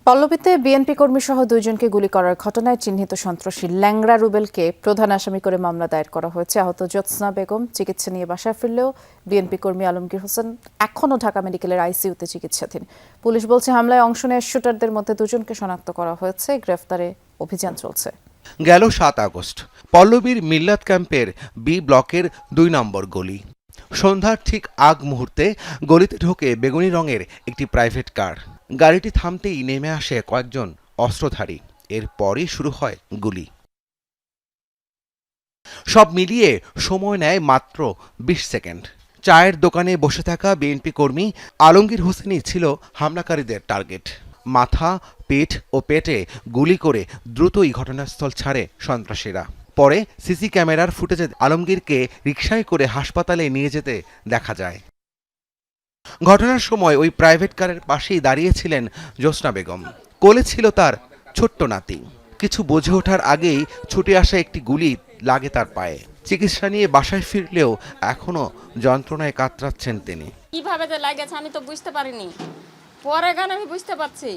পল্লবীতে BNP কর্মী সহ দুইজনকে গুলি করার ঘটনায় চিহ্নিত সন্ত্রাসী ল্যাংড়া রুবেলকে প্রধান আসামি করে মামলা দায়ের করা হয়েছে। আহত জ্যোৎস্না বেগম চিকিৎসা নিয়ে বাসায় ফিরলেও বিএনপি কর্মী আলমগীর হোসেন এখনও ঢাকা মেডিকেলের আইসিইউতে চিকিৎসাধীন। পুলিশ বলছে হামলায় অংশ নেওয়া শুটারদের মধ্যে দুজনকে শনাক্ত করা হয়েছে। গ্রেফতারে অভিযান চলছে। গেল ৭ আগস্ট পল্লবীর মিল্লাত ক্যাম্পের বি ব্লকের ২ নম্বর গলি। সন্ধ্যার ঠিক আগ মুহূর্তে গলিতে ঢোকে বেগুনি রঙের একটি প্রাইভেট কার। গাড়িটি থামতেই নেমে আসে কয়েকজন অস্ত্রধারী। এরপরই শুরু হয় গুলি। সব মিলিয়ে সময় নেয় মাত্র ২০ সেকেন্ড। চায়ের দোকানে বসে থাকা বিএনপি কর্মী আলমগীর হোসেনই ছিল হামলাকারীদের টার্গেট। মাথা, পিঠ ও পেটে গুলি করে দ্রুতই ঘটনাস্থল ছাড়ে সন্ত্রাসীরা। পরে সিসি ক্যামেরার ফুটেজে আলমগীরকে রিকশায় করে হাসপাতালে নিয়ে যেতে দেখা যায়। ঘটনার সময় ওই প্রাইভেট কারের পাশেই দাঁড়িয়েছিলেন জ্যোৎস্না বেগম। কোলে ছিল তার ছোট্ট নাতি। কিছু বুঝে ওঠার আগেই ছুটে আসা একটি গুলি লাগে তার পায়ে। চিকিৎসা নিয়ে বাসায় ফিরলেও এখনো যন্ত্রণায় কাতরাচ্ছেন তিনি। কিভাবে যে লাগেছে আমি তো বুঝতে পারিনি, পরে গান আমি বুঝতে পারছি।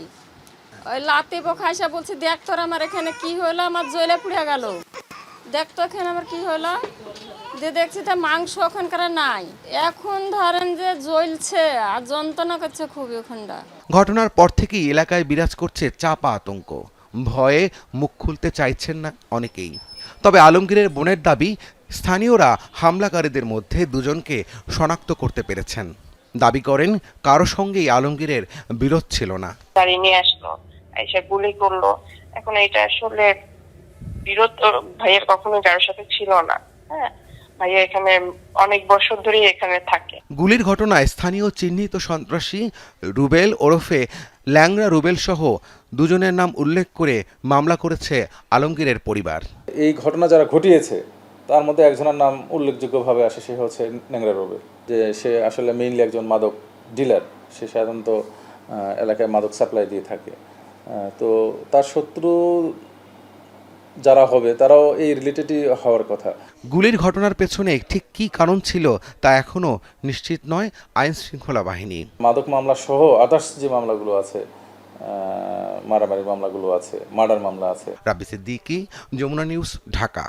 ওই লাতে বখাইসা বলছি, দেখ তোর আমার এখানে কি হলো, আমার জ্বলে পুড়ে গেল, দেখ তো এখানে আমার কি হলো। যে দেখছি তা মাংস ওখানকার নাই, এখন ধরেন যে জ্বলছে আর যন্ত্রণা করছে খুবই ওখানটা। ঘটনার পর থেকেই এলাকায় বিরাজ করছে চাপা আতঙ্ক। ভয়ে মুখ খুলতে চাইছেন না অনেকেই। তবে আলমগীরের বোনের দাবি, স্থানীয়রা হামলাকারীদের মধ্যে দুজনকে শনাক্ত করতে পেরেছেন। দাবি করেন কারো সঙ্গেই আলমগীরের বিরোধ ছিল না। গাড়ি নিয়ে আসলো, এসে গুলি করলো। এখন এটা আসলে বিরোধ ভাইয়ের কখনো কারোর সাথে ছিল না। হ্যাঁ, ভাইয়া এখানে অনেক বছর ধরেই এখানে থাকে। গুলির ঘটনায় স্থানীয় চিহ্নিত সন্ত্রাসী রুবেল ওরফে ল্যাংড়া রুবেল সহ দুজনের নাম উল্লেখ করে মামলা করেছে আলমগীরের পরিবার। এই ঘটনা যারা ঘটিয়েছে তার মধ্যে একজনের নাম উল্লেখযোগ্যভাবে আসে, সে হচ্ছে ল্যাংড়া রুবেল। যে সে আসলে মেইনলি একজন মাদক ডিলার। সে সাধারণত এলাকায় মাদক সাপ্লাই দিয়ে থাকে। তো তার শত্রু যারা হবে তারাও এই রিলেটেডই হওয়ার কথা। গুলির ঘটনার পেছনে ঠিক কী কারণ ছিল তা এখনও নিশ্চিত নয় আইন শৃঙ্খলা বাহিনী। মাদক মামলা সহ আদার্স যে মামলাগুলো আছে, মারামারি মামলাগুলো আছে, মার্ডার মামলা আছে। রাব্বি সিদ্দিকী, যমুনা নিউজ, ঢাকা।